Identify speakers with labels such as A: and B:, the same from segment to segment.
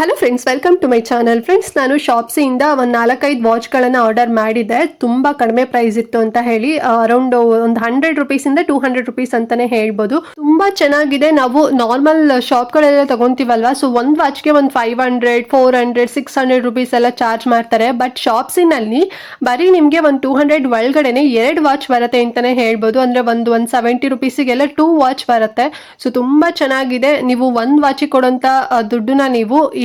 A: Hello friends, welcome to my channel. Friends, ನಾನು ಶಾಪ್ಸಿಯಿಂದ ಒಂದು 4-5 ವಾಚ್ಗಳನ್ನು ಆರ್ಡರ್ ಮಾಡಿದ್ದೆ. ತುಂಬ ಕಡಿಮೆ ಪ್ರೈಸ್ ಇತ್ತು ಅಂತ ಹೇಳಿ ಅರೌಂಡ್ ಒಂದು 100 ರುಪೀಸಿಂದ 200 ರುಪೀಸ್ ಅಂತಾನೆ ಹೇಳ್ಬೋದು. ತುಂಬ ಚೆನ್ನಾಗಿದೆ. ನಾವು ನಾರ್ಮಲ್ ಶಾಪ್ಗಳೆಲ್ಲ ತಗೊಂತೀವಲ್ವಾ, ಸೊ ಒಂದು ವಾಚ್ಗೆ ಒಂದು 500, 400, 600 ರುಪೀಸ್ ಎಲ್ಲ ಚಾರ್ಜ್ ಮಾಡ್ತಾರೆ. ಬಟ್ ಶಾಪ್ಸಿನಲ್ಲಿ ಬರೀ ನಿಮಗೆ ಒಂದು 200 ಒಳಗಡೆನೆ 2 ವಾಚ್ ಬರುತ್ತೆ ಅಂತಾನೆ ಹೇಳ್ಬೋದು. ಅಂದರೆ ಒಂದು 170 ರುಪೀಸಿಗೆಲ್ಲ 2 ವಾಚ್ ಬರುತ್ತೆ. ಸೊ ತುಂಬ ಚೆನ್ನಾಗಿದೆ. ನೀವು ಒಂದು ವಾಚಿಗೆ ಕೊಡೋಂಥ ದುಡ್ಡನ್ನ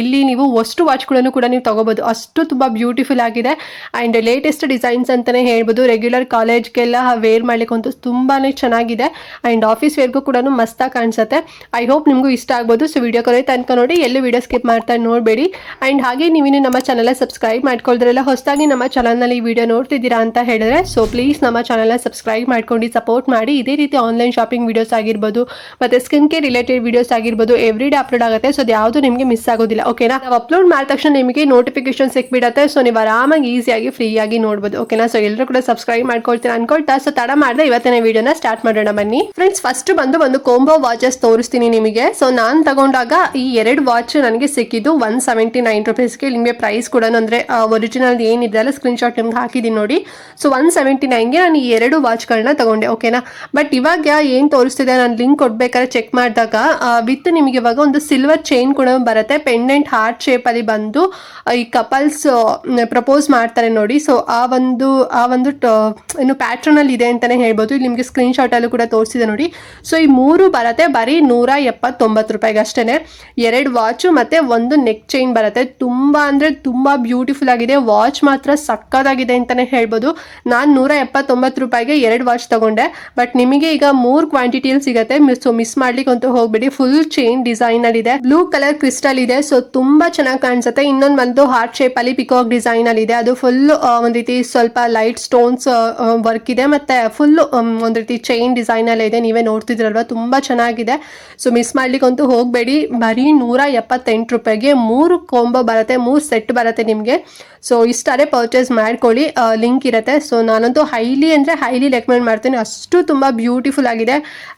A: ಇಲ್ಲಿ ನೀವು ಅಷ್ಟು ವಾಚ್ಗಳನ್ನು ಕೂಡ ನೀವು ತಗೋಬಹುದು. ಅಷ್ಟು ತುಂಬಾ ಬ್ಯೂಟಿಫುಲ್ ಆಗಿದೆ ಅಂಡ್ ಲೇಟೆಸ್ಟ್ ಡಿಸೈನ್ಸ್ ಅಂತಾನೆ ಹೇಳ್ಬೋದು. ರೆಗ್ಯುಲರ್ ಕಾಲೇಜ್ಗೆಲ್ಲ ವೇರ್ ಮಾಡ್ಲಿಕ್ಕಂತೂ ತುಂಬಾನೇ ಚೆನ್ನಾಗಿದೆ ಅಂಡ್ ಆಫೀಸ್ ವೇರ್ಗೂ ಕೂಡ ಮಸ್ತಾಗಿ ಕಾಣಿಸುತ್ತೆ. ಐ ಹೋಪ್ ನಿಮಗೂ ಇಷ್ಟ ಆಗ್ಬೋದು. ಸೊ ವಿಡಿಯೋ ಕೊನೆ ತನಕ ನೋಡಿ, ಎಲ್ಲೂ ವಿಡಿಯೋ ಸ್ಕಿಪ್ ಮಾಡ್ತಾ ನೋಡಬೇಡಿ. ಅಂಡ್ ಹಾಗೆ ನೀವಿನ್ನು ನಮ್ಮ ಚಾನಲ್ ಸಬ್ಸ್ಕ್ರೈಬ್ ಮಾಡ್ಕೊಳ್ದ್ರೆಲ್ಲ ಹೊಸದಾಗಿ ನಮ್ಮ ಚಾನಲ್ನಲ್ಲಿ ಈ ವಿಡಿಯೋ ನೋಡ್ತಿದ್ದೀರಾ ಅಂತ ಹೇಳಿದ್ರೆ ಸೊ ಪ್ಲೀಸ್ ನಮ್ಮ ಚಾನಲ್ನ ಸಬ್ಸ್ಕ್ರೈಬ್ ಮಾಡ್ಕೊಂಡು ಸಪೋರ್ಟ್ ಮಾಡಿ. ಇದೇ ರೀತಿ ಆನ್ಲೈನ್ ಶಾಪಿಂಗ್ ವಿಡಿಯೋಸ್ ಆಗಿರ್ಬೋದು, ಮತ್ತೆ ಸ್ಕಿನ್ ಕೇರ್ ರಿಲೇಟೆಡ್ ವಿಡಿಯೋಸ್ ಆಗಿರ್ಬೋದು ಎವ್ರಿ ಡೇ ಅಪ್ಲೋಡ್ ಆಗುತ್ತೆ. ಸೊ ಯಾವುದು ನಿಮಗೆ ಮಿಸ್ ಆಗೋದಿಲ್ಲ. ಓಕೆನಾ, ನಾವು ಅಪ್ಲೋಡ್ ಮಾಡಿದ ತಕ್ಷಣ ನಿಮಗೆ ನೋಟಿಫಿಕೇಶನ್ ಸಿಕ್ಬಿಡುತ್ತೆ. ಸೊ ನೀವು ಆರಾಮಾಗಿ ಈಸಿಯಾಗಿ ಫ್ರೀ ಆಗಿ ನೋಡ್ಬೋದು. ಓಕೆನಾ, ಸೊ ಎಲ್ಲರೂ ಕೂಡ ಸಬ್ಸ್ಕ್ರೈಬ್ ಮಾಡ್ಕೊಳ್ತೀನಿ ಅನ್ಕೊಳ್ತಾ ಸೊ ತಡ ಮಾಡಿದೆ ಇವತ್ತಿನ ವಿಡಿಯೋನ ಸ್ಟಾರ್ಟ್ ಮಾಡೋಣ ಬನ್ನಿ. ಫ್ರೆಂಡ್ಸ್, ಫಸ್ಟ್ ಬಂದು ಒಂದು ಕೋಂಬೋ ವಾಚಸ್ ತೋರಿಸ್ತೀನಿ ನಿಮಗೆ. ಸೊ ನಾನು ತಗೊಂಡಾಗ ಈ 2 ವಾಚ್ ನನಗೆ ಸಿಕ್ಕಿದ್ದು 179 ರುಪೀಸ್ಗೆ. ನಿಮಗೆ ಪ್ರೈಸ್ ಕೂಡ ಅಂದ್ರೆ ಒರಿಜಿನಲ್ ಏನಿದೆ ಅಲ್ಲ ಸ್ಕ್ರೀನ್ ಶಾಟ್ ನಿಮ್ಗೆ ಹಾಕಿದ್ದೀನಿ ನೋಡಿ. ಸೊ 179ಗೆ ನಾನು ಈ 2 ವಾಚ್ಗಳನ್ನ ತಗೊಂಡೆ. ಓಕೆನಾ, ಬಟ್ ಇವಾಗ ಏನು ತೋರಿಸ್ತಿದೆ ನಾನು ಲಿಂಕ್ ಕೊಡ್ಬೇಕಾದ್ರೆ ಚೆಕ್ ಮಾಡಿದಾಗ ವಿತ್ ನಿಮಗೆ ಇವಾಗ ಒಂದು ಸಿಲ್ವರ್ ಚೈನ್ ಕೂಡ ಬರುತ್ತೆ. ಪೆಂಡೆಂಟ್ ಹಾರ್ಟ್ ಶೇಪ್ ಅಲ್ಲಿ ಬಂದು ಈ ಕಪಲ್ಸ್ ಪ್ರಪೋಸ್ ಮಾಡ್ತಾರೆ ನೋಡಿ. ಸೊ ಆ ಒಂದು ಏನು ಪ್ಯಾಟ್ರನ್ ಅಲ್ಲಿ ಇದೆ ಅಂತಾನೆ ಹೇಳ್ಬೋದು. ಇಲ್ಲಿ ನಿಮಗೆ ಸ್ಕ್ರೀನ್ ಶಾಟ್ ಅಲ್ಲೂ ಕೂಡ ತೋರಿಸಿದೆ ನೋಡಿ. ಸೊ ಈ 3 ಬರುತ್ತೆ ಬರೀ 179 ರೂಪಾಯಿಗೆ ಅಷ್ಟೇನೆ. 2 ವಾಚು ಮತ್ತೆ ಒಂದು ನೆಕ್ ಚೈನ್ ಬರುತ್ತೆ. ತುಂಬಾ ಅಂದ್ರೆ ತುಂಬಾ ಬ್ಯೂಟಿಫುಲ್ ಆಗಿದೆ. ವಾಚ್ ಮಾತ್ರ ಸಕ್ಕತ್ತಾಗಿದೆ ಅಂತಾನೆ ಹೇಳ್ಬೋದು. ನಾನು 179 ರೂಪಾಯಿಗೆ 2 ವಾಚ್ ತಗೊಂಡೆ. ಬಟ್ ನಿಮಗೆ ಈಗ 3 ಕ್ವಾಂಟಿಟಿಯಲ್ಲಿ ಸಿಗುತ್ತೆ. ಸೊ ಮಿಸ್ ಮಾಡ್ಲಿಕ್ಕೆ ಅಂತೂ ಹೋಗ್ಬೇಡಿ. ಫುಲ್ ಚೈನ್ ಡಿಸೈನ್ ಅಲ್ಲಿ ಇದೆ. ಬ್ಲೂ ಕಲರ್ ಕ್ರಿಸ್ಟಲ್ ಇದೆ. ಸೊ ತುಂಬಾ ಚೆನ್ನಾಗಿ ಕಾಣಿಸುತ್ತೆ. ಇನ್ನೊಂದು ಬಂದು ಹಾರ್ಟ್ ಶೇಪ್ ಅಲ್ಲಿ ಪಿಕಾಕ್ ಡಿಸೈನ್ ಅಲ್ಲಿ ಇದೆ. ಅದು ಫುಲ್ ಒಂದ್ ರೀತಿ ಸ್ವಲ್ಪ ಲೈಟ್ ಸ್ಟೋನ್ಸ್ ವರ್ಕ್ ಇದೆ. ಮತ್ತೆ ಫುಲ್ ಒಂದ್ ರೀತಿ ಚೈನ್ ಡಿಸೈನ್ ಅಲ್ಲಿ ಇದೆ. ನೀವೇ ನೋಡ್ತಿದ್ರಲ್ವಾ, ತುಂಬಾ ಚೆನ್ನಾಗಿದೆ. ಸೊ ಮಿಸ್ ಮಾಡ್ಲಿಕ್ಕೆ ಅಂತೂ ಹೋಗ್ಬೇಡಿ. ಬರೀ 178 ರೂಪಾಯಿಗೆ 3 ಕಾಂಬೋ ಬರುತ್ತೆ, 3 ಸೆಟ್ ಬರುತ್ತೆ ನಿಮಗೆ. ಸೊ ಇಷ್ಟಾರೆ ಪರ್ಚೇಸ್ ಮಾಡ್ಕೊಳ್ಳಿ, ಲಿಂಕ್ ಇರುತ್ತೆ. ಸೊ ನಾನಂತೂ ಹೈಲಿ ರೆಕಮೆಂಡ್ ಮಾಡ್ತೀನಿ. ಅಷ್ಟು ತುಂಬಾ ಬ್ಯೂಟಿಫುಲ್ ಆಗಿದೆ,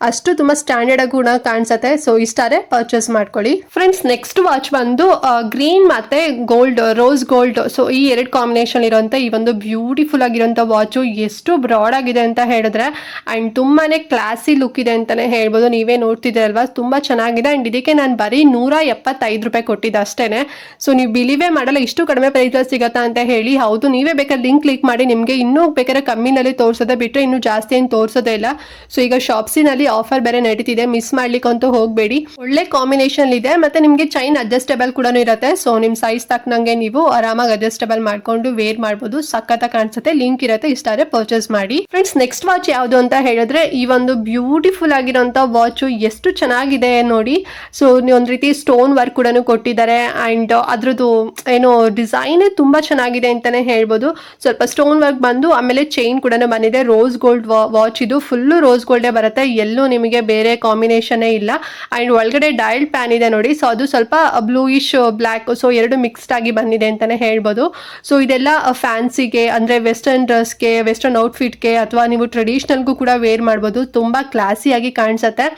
A: ಅಷ್ಟು ತುಂಬಾ ಸ್ಟ್ಯಾಂಡರ್ಡ್ ಆಗಿ ಕೂಡ ಕಾಣಿಸುತ್ತೆ. ಸೊ ಇಷ್ಟಾರೆ ಪರ್ಚೇಸ್ ಮಾಡ್ಕೊಳ್ಳಿ. ಫ್ರೆಂಡ್ಸ್, ನೆಕ್ಸ್ಟ್ ವಾಚ್ ಬಂದು ಗ್ರೀನ್ ಮತ್ತೆ ಗೋಲ್ಡ್, ರೋಸ್ ಗೋಲ್ಡ್. ಸೊ ಈ 2 ಕಾಂಬಿನೇಷನ್ ಇರುವಂತ ಈ ಒಂದು ಬ್ಯೂಟಿಫುಲ್ ಆಗಿರುವಂತ ವಾಚು ಎಷ್ಟು ಬ್ರಾಡ್ ಆಗಿದೆ ಅಂತ ಹೇಳಿದ್ರೆ ಅಂಡ್ ತುಂಬಾನೇ ಕ್ಲಾಸಿ ಲುಕ್ ಇದೆ ಅಂತಾನೆ ಹೇಳ್ಬೋದು. ನೀವೇ ನೋಡ್ತಿದ್ದೀರಲ್ವಾ, ತುಂಬಾ ಚೆನ್ನಾಗಿದೆ. ಅಂಡ್ ಇದಕ್ಕೆ ನಾನು ಬರೀ 175 ರೂಪಾಯಿ ಕೊಟ್ಟಿದ್ದೆ ಅಷ್ಟೇನೆ. ಸೊ ನೀವು ಬಿಲಿವೇ ಮಾಡಲ್ಲ ಇಷ್ಟು ಕಡಿಮೆ ಪ್ರೈಸ್ ಸಿಗತ್ತಾ ಅಂತ ಹೇಳಿ. ಹೌದು, ನೀವೇ ಬೇಕಾದ್ರೆ ಲಿಂಕ್ ಕ್ಲಿಕ್ ಮಾಡಿ, ನಿಮಗೆ ಇನ್ನೂ ಬೇಕಾದ್ರೆ ಕಮ್ಮಿನಲ್ಲಿ ತೋರಿಸೋದೇ ಬಿಟ್ಟರೆ ಇನ್ನೂ ಜಾಸ್ತಿ ಏನು ತೋರಿಸೋದೇ ಇಲ್ಲ. ಸೊ ಈಗ ಶಾಪ್ಸಿನಲ್ಲಿ ಆಫರ್ ಬೇರೆ ನಡೀತಿದೆ, ಮಿಸ್ ಮಾಡ್ಲಿಕ್ಕಂತೂ ಹೋಗಬೇಡಿ. ಒಳ್ಳೆ ಕಾಂಬಿನೇಷನ್ ಇದೆ. ಮತ್ತೆ ನಿಮಗೆ ಚೈನ್ ಅಡ್ಜಸ್ಟಬಲ್ ಕೂಡ ಇರುತ್ತೆ. ಸೊ ನಿಮ್ಮ ಸೈಜ್ ತಕ್ಕನಂಗೆ ನೀವು ಆರಾಮಾಗಿ ಅಡ್ಜಸ್ಟಬಲ್ ಮಾಡ್ಕೊಂಡು ವೇರ್ ಮಾಡ್ಬೋದು. ಸಖತ್ತಾಗಿ ಕಾಣಿಸುತ್ತೆ. ಲಿಂಕ್ ಇರುತ್ತೆ, ಇಷ್ಟಾರೆ ಪರ್ಚೇಸ್ ಮಾಡಿ. ಫ್ರೆಂಡ್ಸ್, ನೆಕ್ಸ್ಟ್ ವಾಚ್ ಯಾವುದು ಅಂತ ಹೇಳಿದ್ರೆ ಈ ಒಂದು ಬ್ಯೂಟಿಫುಲ್ ಆಗಿರೋಂಥ ವಾಚು ಎಷ್ಟು ಚೆನ್ನಾಗಿದೆ ನೋಡಿ. ಸೊ ಒಂದ್ ರೀತಿ ಸ್ಟೋನ್ ವರ್ಕ್ ಕೂಡ ಕೊಟ್ಟಿದ್ದಾರೆ ಅಂಡ್ ಅದ್ರದ್ದು ಏನೋ ಡಿಸೈನ್ ತುಂಬಾ ಚೆನ್ನಾಗಿದೆ ಅಂತಾನೆ ಹೇಳ್ಬೋದು. ಸ್ವಲ್ಪ ಸ್ಟೋನ್ ವರ್ಕ್ ಬಂದು ಆಮೇಲೆ ಚೈನ್ ಕೂಡ ಬಂದಿದೆ. ರೋಸ್ ಗೋಲ್ಡ್ ವಾಚ್ ಇದು, ಫುಲ್ ರೋಸ್ ಗೋಲ್ಡೇ ಬರುತ್ತೆ. ಎಲ್ಲೂ ನಿಮಗೆ ಬೇರೆ ಕಾಂಬಿನೇಷನ್ ಇಲ್ಲ. ಅಂಡ್ ಒಳಗಡೆ ಡಯಲ್ ಪ್ಯಾನ್ ಇದೆ ನೋಡಿ. ಸೊ ಅದು ಸ್ವಲ್ಪ ಬ್ಲೂಯಿಶ್ ಬ್ಲ್ಯಾಕ್, ಸೊ 2 ಮಿಕ್ಸ್ಡ್ ಆಗಿ ಬಂದಿದೆ ಅಂತಾನೆ ಹೇಳ್ಬೋದು. ಸೊ ಇದೆಲ್ಲ ಫ್ಯಾನ್ಸಿಗೆ ಅಂದ್ರೆ ವೆಸ್ಟರ್ನ್ ಡ್ರೆಸ್ಗೆ, ವೆಸ್ಟರ್ನ್ ಔಟ್ಫಿಟ್ಗೆ ಅಥವಾ ನೀವು ಟ್ರೆಡಿಷನಲ್ಗೂ ಕೂಡ ವೇರ್ ಮಾಡ್ಬೋದು. ತುಂಬಾ ಕ್ಲಾಸಿಯಾಗಿ ಕಾಣಿಸುತ್ತೆ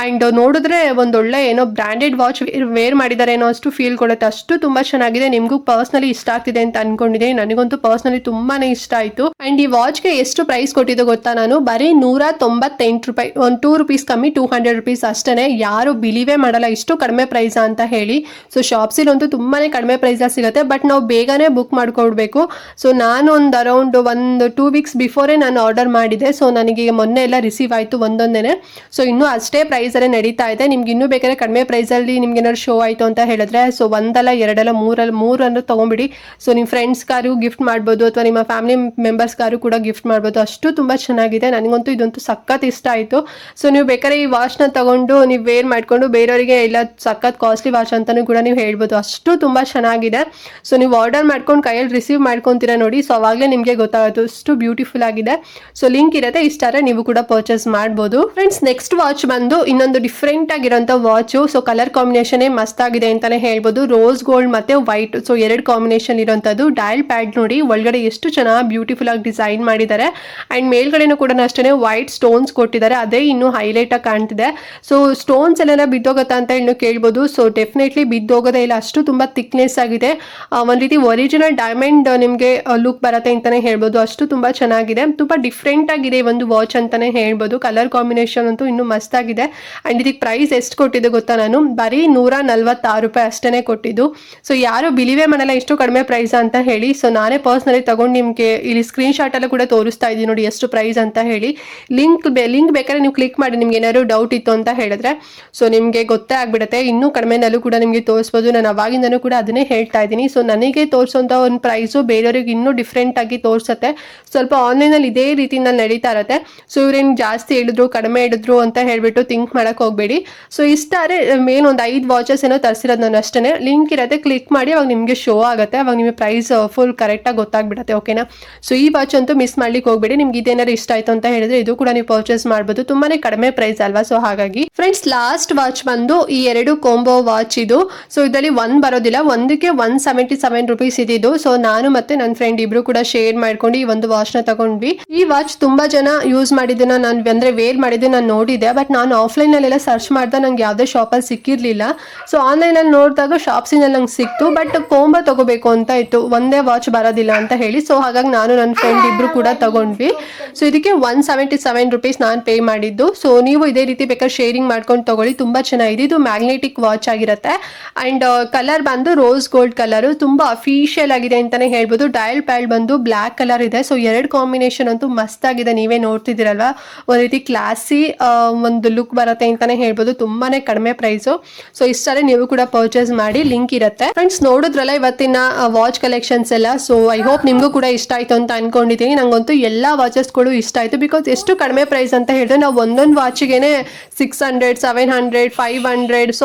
A: ಅಂಡ್ ನೋಡಿದ್ರೆ ಒಂದೊಳ್ಳೆ ಏನೋ ಬ್ರ್ಯಾಂಡೆಡ್ ವಾಚ್ ವೇರ್ ಮಾಡಿದ್ದಾರೆ ಏನೋ ಅಷ್ಟು ಫೀಲ್ ಕೊಡುತ್ತೆ. ಅಷ್ಟು ತುಂಬಾ ಚೆನ್ನಾಗಿದೆ. ನಿಮಗೂ ಪರ್ಸ್ನಲಿ ಇಷ್ಟ ಆಗ್ತಿದೆ ಅಂತ ಅನ್ಕೊಂಡಿದ್ದೀನಿ. ನನಗಂತೂ ಪರ್ಸ್ನಲಿ ತುಂಬಾನೇ ಇಷ್ಟ ಆಯ್ತು. ಅಂಡ್ ಈ ವಾಚ್ಗೆ ಎಷ್ಟು ಪ್ರೈಸ್ ಕೊಟ್ಟಿದ್ದು ಗೊತ್ತಾ, ನಾನು ಬರೀ 198 ರೂಪಾಯಿ, ಒಂದು 2 ರೂಪೀಸ್ ಕಮ್ಮಿ, 200 ರುಪೀಸ್ ಅಷ್ಟೇ. ಯಾರು ಬಿಲಿವೇ ಮಾಡಲ್ಲ ಇಷ್ಟು ಕಡಿಮೆ ಪ್ರೈಸ್ ಅಂತ ಹೇಳಿ. ಸೊ ಶಾಪ್ಸಿಲಂತೂ ತುಂಬಾನೇ ಕಡಿಮೆ ಪ್ರೈಸ್ ಸಿಗುತ್ತೆ. ಬಟ್ ನಾವು ಬೇಗನೆ ಬುಕ್ ಮಾಡ್ಕೊಡ್ಬೇಕು. ಸೊ ನಾನು ಒಂದು ಅರೌಂಡ್ 2 ವೀಕ್ಸ್ ಬಿಫೋರೇ ನಾನು ಆರ್ಡರ್ ಮಾಡಿದೆ. ಸೊ ನನಗೆ ಮೊನ್ನೆ ಎಲ್ಲ ರಿಸೀವ್ ಆಯಿತು ಒಂದೊಂದೇನೆ. ಸೊ ಇನ್ನೂ ಅಷ್ಟೇ ಪ್ರೈಸ್ ಅಲ್ಲೇ ನಡೀತಾ ಇದೆ. ನಿಮ್ಗೆ ಇನ್ನೂ ಬೇಕಾದ್ರೆ ಕಡಿಮೆ ಪ್ರೈಸ್ ಅಲ್ಲಿ ನಿಮ್ಗೆ ಏನಾದ್ರು ಶೋ ಆಯಿತು ಅಂತ ಹೇಳಿದ್ರೆ ಸೊ ಒಂದಲ್ಲ ಎರಡಲ್ಲ ಮೂರನ್ನು ತಗೊಂಬಿಡಿ. ಸೊ ನಿಮ್ಮ ಫ್ರೆಂಡ್ಸ್ಗಾರು ಗಿಫ್ಟ್ ಮಾಡ್ಬೋದು ಅಥವಾ ನಿಮ್ಮ ಫ್ಯಾಮಿಲಿ ಮೆಂಬರ್ಸ್ಗಾರು ಕೂಡ ಗಿಫ್ಟ್ ಮಾಡ್ಬೋದು. ಅಷ್ಟು ತುಂಬಾ ಚೆನ್ನಾಗಿದೆ. ನನಗಂತೂ ಇದಂತೂ ಸಖತ್ ಇಷ್ಟ ಆಯಿತು. ಸೊ ನೀವು ಬೇಕಾದ್ರೆ ಈ ವಾಚ್ನ ತಗೊಂಡು ನೀವು ವೇರ್ ಮಾಡ್ಕೊಂಡು ಬೇರೆಯವರಿಗೆ ಇಲ್ಲ ಸಖತ್ ಕಾಸ್ಟ್ಲಿ ವಾಚ್ ಅಂತಾನೂ ಕೂಡ ನೀವು ಹೇಳ್ಬೋದು. ಅಷ್ಟು ತುಂಬಾ ಚೆನ್ನಾಗಿದೆ. ಸೊ ನೀವು ಆರ್ಡರ್ ಮಾಡ್ಕೊಂಡು ಕೈಯಲ್ಲಿ ರಿಸೀವ್ ಮಾಡ್ಕೊಂತೀರಾ ನೋಡಿ. ಸೊ ಅವಾಗಲೇ ನಿಮಗೆ ಗೊತ್ತಾಗುತ್ತೆ ಅಷ್ಟು ಬ್ಯೂಟಿಫುಲ್ ಆಗಿದೆ. ಸೊ ಲಿಂಕ್ ಇರುತ್ತೆ, ಇಷ್ಟಾರೆ ನೀವು ಕೂಡ ಪರ್ಚೇಸ್ ಮಾಡ್ಬೋದು. ಫ್ರೆಂಡ್ಸ್, ನೆಕ್ಸ್ಟ್ ವಾಚ್ ಬಂದು ಇನ್ನೊಂದು ಡಿಫ್ರೆಂಟ್ ಆಗಿರೋಂಥ ವಾಚು. ಸೊ ಕಲರ್ ಕಾಂಬಿನೇಷನ್ ಮಸ್ತ್ ಆಗಿದೆ ಅಂತಾನೆ ಹೇಳ್ಬೋದು. ರೋಸ್ ಗೋಲ್ಡ್ ಮತ್ತೆ ವೈಟ್, ಸೊ 2 ಕಾಂಬಿನೇಷನ್ ಇರೋಂಥದ್ದು. ಡಯಲ್ ಪ್ಯಾಡ್ ನೋಡಿ, ಒಳಗಡೆ ಎಷ್ಟು ಚೆನ್ನಾಗಿ ಬ್ಯೂಟಿಫುಲ್ ಆಗಿ ಡಿಸೈನ್ ಮಾಡಿದ್ದಾರೆ ಅಂಡ್ ಮೇಲ್ಗಡೆನೂ ಕೂಡ ಅಷ್ಟೇ ವೈಟ್ ಸ್ಟೋನ್ಸ್ ಕೊಟ್ಟಿದ್ದಾರೆ. ಅದೇ ಇನ್ನೂ ಹೈಲೈಟ್ ಆಗಿ ಕಾಣ್ತಿದೆ. ಸೊ ಸ್ಟೋನ್ಸ್ ಎಲ್ಲ ಬಿದ್ದೋಗತ್ತಾ ಅಂತ ಇನ್ನು ಕೇಳ್ಬೋದು. ಸೊ ಡೆಫಿನೆಟ್ಲಿ ಬಿದ್ದೋಗ ಹೋಗೋದೇ ಇಲ್ಲ, ಅಷ್ಟು ತುಂಬ ಥಿಕ್ನೆಸ್ ಆಗಿದೆ. ಒಂದು ರೀತಿ ಒರಿಜಿನಲ್ ಡೈಮಂಡ್ ನಿಮಗೆ ಲುಕ್ ಬರುತ್ತೆ ಅಂತಲೇ ಹೇಳ್ಬೋದು. ಅಷ್ಟು ತುಂಬ ಚೆನ್ನಾಗಿದೆ, ತುಂಬ ಡಿಫ್ರೆಂಟ್ ಆಗಿದೆ ಈ ಒಂದು ವಾಚ್ ಅಂತಲೇ ಹೇಳ್ಬೋದು. ಕಲರ್ ಕಾಂಬಿನೇಷನ್ ಅಂತೂ ಇನ್ನೂ ಮಸ್ತಾಗಿದೆ. ಆ್ಯಂಡ್ ಇದಕ್ಕೆ ಪ್ರೈಸ್ ಎಷ್ಟು ಕೊಟ್ಟಿದ್ದು ಗೊತ್ತಾ, ನಾನು ಬರೀ 146 ರೂಪಾಯಿ ಅಷ್ಟೇ ಕೊಟ್ಟಿದ್ದು. ಸೊ ಯಾರು ಬಿಲಿವೇ ಮಾಡಲ್ಲ ಇಷ್ಟು ಕಡಿಮೆ ಪ್ರೈಸ್ ಅಂತ ಹೇಳಿ. ಸೊ ನಾನೇ ಪರ್ಸ್ನಲಿ ತಗೊಂಡು ನಿಮಗೆ ಇಲ್ಲಿ ಸ್ಕ್ರೀನ್ ಶಾಟಲ್ಲೂ ಕೂಡ ತೋರಿಸ್ತಾ ಇದ್ದೀನಿ ನೋಡಿ ಎಷ್ಟು ಪ್ರೈಸ್ ಅಂತ ಹೇಳಿ. ಲಿಂಕ್ ಬೇಕಾದ್ರೆ ನೀವು ಕ್ಲಿಕ್ ಮಾಡಿ ನಿಮ್ಗೆ ಏನಾದ್ರು ಡೌಟ್ ಇತ್ತು ಅಂತ ಹೇಳಿದ್ರೆ ಸೊ ನಿಮಗೆ ಗೊತ್ತೇ ಆಗ್ಬಿಡುತ್ತೆ. ಇನ್ನೂ ಕಡಿಮೆನಲ್ಲೂ ಕೂಡ ನಿಮಗೆ ತೋರಿಸ್ಬೋದು. ನಾನು ಅವಾಗಿಂದನೂ ಕೂಡ ಅದನ್ನೇ ಹೇಳ್ತಾ ಇದ್ದೀನಿ. ಸೊ ನನಗೆ ತೋರಿಸೋಂಥ ಒಂದು ಪ್ರೈಸು ಬೇರೆಯವ್ರಿಗೆ ಇನ್ನೂ ಡಿಫ್ರೆಂಟ್ ಆಗಿ ತೋರಿಸುತ್ತೆ. ಸ್ವಲ್ಪ ಆನ್ಲೈನಲ್ಲಿ ಇದೇ ರೀತಿಯಿಂದ ನಡೀತಾ ಇರುತ್ತೆ. ಸೊ ಇವ್ರೇನು ಜಾಸ್ತಿ ಹೇಳಿದ್ರು ಕಡಿಮೆ ಹೇಳಿದ್ರು ಅಂತ ಹೇಳ್ಬಿಟ್ಟು ಥಿಂಕ್ ಮಾಡಕ್ಕೆ ಹೋಗಬೇಡಿ. ಸೊ ಇಷ್ಟಾರೆ ಮೇಲೊಂದು 5 ವಾಚಸ್ ಏನೋ ತರಿಸಿರೋದು ನಾನು ಅಷ್ಟೇ. ಲಿಂಕ್ ಇರುತ್ತೆ, ಕ್ಲಿಕ್ ಮಾಡಿ ಅವಾಗ ನಿಮಗೆ ಶೋ ಆಗುತ್ತೆ. ಅವಾಗ ನಿಮಗೆ ಪ್ರೈಸ್ ಫುಲ್ ಕರೆಕ್ಟಾಗಿ ಗೊತ್ತಾಗ್ಬಿಡುತ್ತೆ. ಓಕೆನಾ. ಸೊ ಈ ವಾಚ್ ಅಂತೂ ಮಿಸ್ ಮಾಡ್ಲಿಕ್ಕೆ ಹೋಗಬೇಡಿ. ನಿಮ್ಗೆ ಇದೇನಾದ್ರು ಇಷ್ಟ ಆಯ್ತು ಅಂತ ಹೇಳಿದ್ರೆ ಇದು ಕೂಡ ನೀವು ಪರ್ಚೇಸ್ ಮಾಡ್ಬೋದು. ತುಂಬಾನೇ ಕಡಿಮೆ ಪ್ರೈಸ್ ಅಲ್ವಾ. ಸೊ ಹಾಗಾಗಿ ಫ್ರೆಂಡ್ಸ್ ಲಾಸ್ಟ್ ವಾಚ್ ಬಂದು ಈ 2 ಕಾಂಬೋ ವಾಚ್ ಇದು. ಸೊ ಇದರಲ್ಲಿ ಒಂದು ಬರೋದಿಲ್ಲ, ಒಂದಕ್ಕೆ 177 ರೂಪೀಸ್ ಇದ್ದಿದ್ದು. ಸೊ ನಾನು ಮತ್ತೆ ನನ್ನ ಫ್ರೆಂಡ್ ಇಬ್ರು ಕೂಡ ಶೇರ್ ಮಾಡ್ಕೊಂಡು ಈ ಒಂದು ವಾಚ್ ನ ತಗೊಂಡ್ವಿ. ಈ ವಾಚ್ ತುಂಬಾ ಜನ ಯೂಸ್ ಮಾಡಿದ್ದನ್ನ ನಾನು ಅಂದ್ರೆ ವೇರ್ ಮಾಡಿದ್ದು ನಾನು ನೋಡಿದ್ದೆ. ಬಟ್ ನಾನು ಆಫ್ಲೈನ್ ಅಲ್ಲೆಲ್ಲ ಸರ್ಚ್ ಮಾಡ್ದೆ, ನಂಗೆ ಯಾವುದೇ ಶಾಪಲ್ಲಿ ಸಿಕ್ಕಿರ್ಲಿಲ್ಲ. ಸೊ ಆನ್ಲೈನ್ ಅಲ್ಲಿ ನೋಡಿದಾಗ ಶಾಪ್ಸಿನಲ್ಲಿ ನಂಗೆ ಸಿಕ್ತು. ಬಟ್ ಕೋಂಬೋ ತಗೋಬೇಕು ಅಂತ ಇತ್ತು, ಒಂದೇ ವಾಚ್ ಬರೋದಿಲ್ಲ ಅಂತ ಹೇಳಿ. ಸೊ ಹಾಗಾಗಿ ನಾನು ನನ್ನ ಫ್ರೆಂಡ್ ಇಬ್ರು ಕೂಡ ತಗೊಂಡ್ವಿ. ಸೊ ಇದಕ್ಕೆ 177 ರೂಪೀಸ್ ನಾನು ಪೇ ಮಾಡಿದ್ದು. ಸೊ ನೀವು ಇದೇ ರೀತಿ ಬೇಕಾದ್ರೆ ಶೇರಿಂಗ್ ಮಾಡ್ಕೊಂಡು ತಗೊಳ್ಳಿ, ತುಂಬಾ ಚೆನ್ನಾಗಿದೆ. ಇದು ಮ್ಯಾಗ್ನೆಟಿಕ್ ವಾಚ್ ಆಗಿರುತ್ತೆ. ಅಂಡ್ ಕಲರ್ ಬಂದು ರೋಸ್ ಗೋಲ್ಡ್ ಕಲರ್, ತುಂಬಾ ಅಫಿಷಿಯಲ್ ಆಗಿದೆ ಅಂತಾನೆ ಹೇಳ್ಬೋದು. ಡಯಲ್ ಪ್ಯಾಡ್ ಬಂದು ಬ್ಲಾಕ್ ಕಲರ್ ಇದೆ. ಸೊ 2 ಕಾಂಬಿನೇಷನ್ ಅಂತೂ ಮಸ್ತ್ ಆಗಿದೆ, ನೀವೇ ನೋಡ್ತಿದ್ದೀರಲ್ವಾ. ಒಂದ್ ರೀತಿ ಕ್ಲಾಸಿ ಒಂದು ಲುಕ್ ಬರುತ್ತೆ ಅಂತಾನೆ ಹೇಳ್ಬೋದು. ತುಂಬಾನೇ ಕಡಿಮೆ ಪ್ರೈಸು. ಸೊ ಇಷ್ಟರೇ ನೀವು ಕೂಡ ಪರ್ಚೇಸ್ ಮಾಡಿ, ಲಿಂಕ್ ಇರುತ್ತೆ. ಫ್ರೆಂಡ್ಸ್ ನೋಡಿದ್ರಲ್ಲ ಇವತ್ತಿನ ವಾಚ್ ಕಲೆಕ್ಷನ್ಸ್ ಎಲ್ಲ. ಸೊ ಐ ಹೋಪ್ ನಿಮಗೂ ಕೂಡ ಇಷ್ಟ ಆಯ್ತು ಅಂತ ಅನ್ಕೊಂಡಿದ್ದೀನಿ. ನಂಗಂತೂ ಎಲ್ಲಾ ವಾಚಸ್ಗಳು ಇಷ್ಟ ಆಯ್ತು. ಬಿಕಾಸ್ ಎಷ್ಟು ಕಡಿಮೆ ಪ್ರೈಸ್ ಅಂತ ಹೇಳಿದ್ರೆ ನಾವು ಒಂದೊಂದು ವಾಚಿಗೆನೆ 600, 700, 500 ಸೊ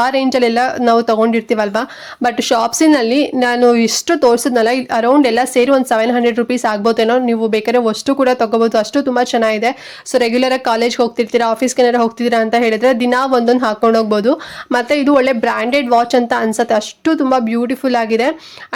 A: ಆ ರೇಂಜಲ್ಲೆಲ್ಲ ನಾವು ತಗೊಂಡಿರ್ತೀವಲ್ವಾ. ಬಟ್ ಶಾಪ್ಸಿನಲ್ಲಿ ನಾನು ಇಷ್ಟು ತೋರಿಸಿದ್ನಲ್ಲ, ಅರೌಂಡ್ ಎಲ್ಲ ಸೇರಿ ಒಂದು 700 ರೂಪೀಸ್ ಆಗ್ಬೋದೇನೋ. ನೀವು ಬೇಕಾದ್ರೆ ಅಷ್ಟು ಕೂಡ ತಗೋಬಹುದು, ಅಷ್ಟು ತುಂಬಾ ಚೆನ್ನಾಗಿದೆ. ಸೊ ರೆಗ್ಯುಲರ್ ಆಗಿ ಕಾಲೇಜ್ ಹೋಗ್ತಿರ್ತೀರಾ, ಆಫೀಸ್ಗೆ ಏನಾರು ಹೋಗ್ತಿದ್ದೀರಾ ಅಂತ ಹೇಳಿದ್ರೆ ದಿನ ಒಂದೊಂದು ಹಾಕೊಂಡು ಹೋಗ್ಬೋದು. ಮತ್ತೆ ಇದು ಒಳ್ಳೆ ಬ್ರಾಂಡೆಡ್ ವಾಚ್ ಅಂತ ಅನ್ಸುತ್ತೆ, ಅಷ್ಟು ತುಂಬಾ ಬ್ಯೂಟಿಫುಲ್ ಆಗಿದೆ.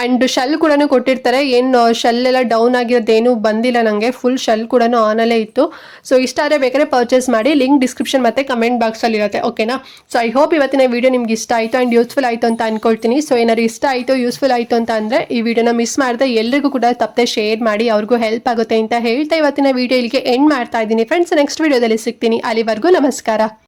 A: ಅಂಡ್ ಶೆಲ್ ಕೂಡ ಕೊಟ್ಟಿರ್ತಾರೆ. ಏನು ಶೆಲ್ ಎಲ್ಲ ಡೌನ್ ಆಗಿರೋದೇನು ಬಂದಿಲ್ಲ ನನಗೆ, ಫುಲ್ ಶೆಲ್ ಕೂಡ ಆನ್ ಅಲ್ಲೇ ಇತ್ತು. ಸೊ ಇಷ್ಟಾದ್ರೆ ಬೇಕಾದ್ರೆ ಪರ್ಚೇಸ್ ಮಾಡಿ, ಲಿಂಕ್ ಡಿಸ್ಕ್ರಿಪ್ಷನ್ ಮತ್ತೆ ಕಮೆಂಟ್ ಬಾಕ್ಸ್ ಅಲ್ಲಿ ಇರುತ್ತೆ. ಓಕೆನಾ. ಸೊ ಐ ಹೋಪ್ ಇವತ್ತಿನ ವಿಡಿಯೋ ನಿಮ್ಗೆ ಇಷ್ಟ ಆಯ್ತು ಅಂಡ್ ಯೂಸ್ಫುಲ್ ಆಯ್ತು ಅಂತ ಅನ್ಕೊಳ್ತೀನಿ. ಸೊ ಏನಾದ್ರು ಇಷ್ಟ ಆಯ್ತು ಯೂಸ್ಫುಲ್ ಆಯ್ತು ಅಂತ ಅಂದ್ರೆ ಈ ವಿಡಿಯೋನ ಮಿಸ್ ಮಾಡದೆ ಎಲ್ರಿಗೂ ಕೂಡ ತಪ್ಪದೆ ಶೇರ್ ಮಾಡಿ, ಅವ್ರಿಗೂ ಹೆಲ್ಪ್ ಆಗುತ್ತೆ ಅಂತ ಹೇಳ್ತಾ ಇವತ್ತಿನ ವಿಡಿಯೋ ಇಲ್ಲಿಗೆ ಎಂಡ್ ಮಾಡ್ತಾ ಇದ್ದೀನಿ ಫ್ರೆಂಡ್ಸ್. ನೆಕ್ಸ್ಟ್ ವಿಡಿಯೋದಲ್ಲಿ ಸಿಗ್ತೀನಿ, ಅಲ್ಲಿವರೆಗೂ ನಮಸ್ಕಾರ.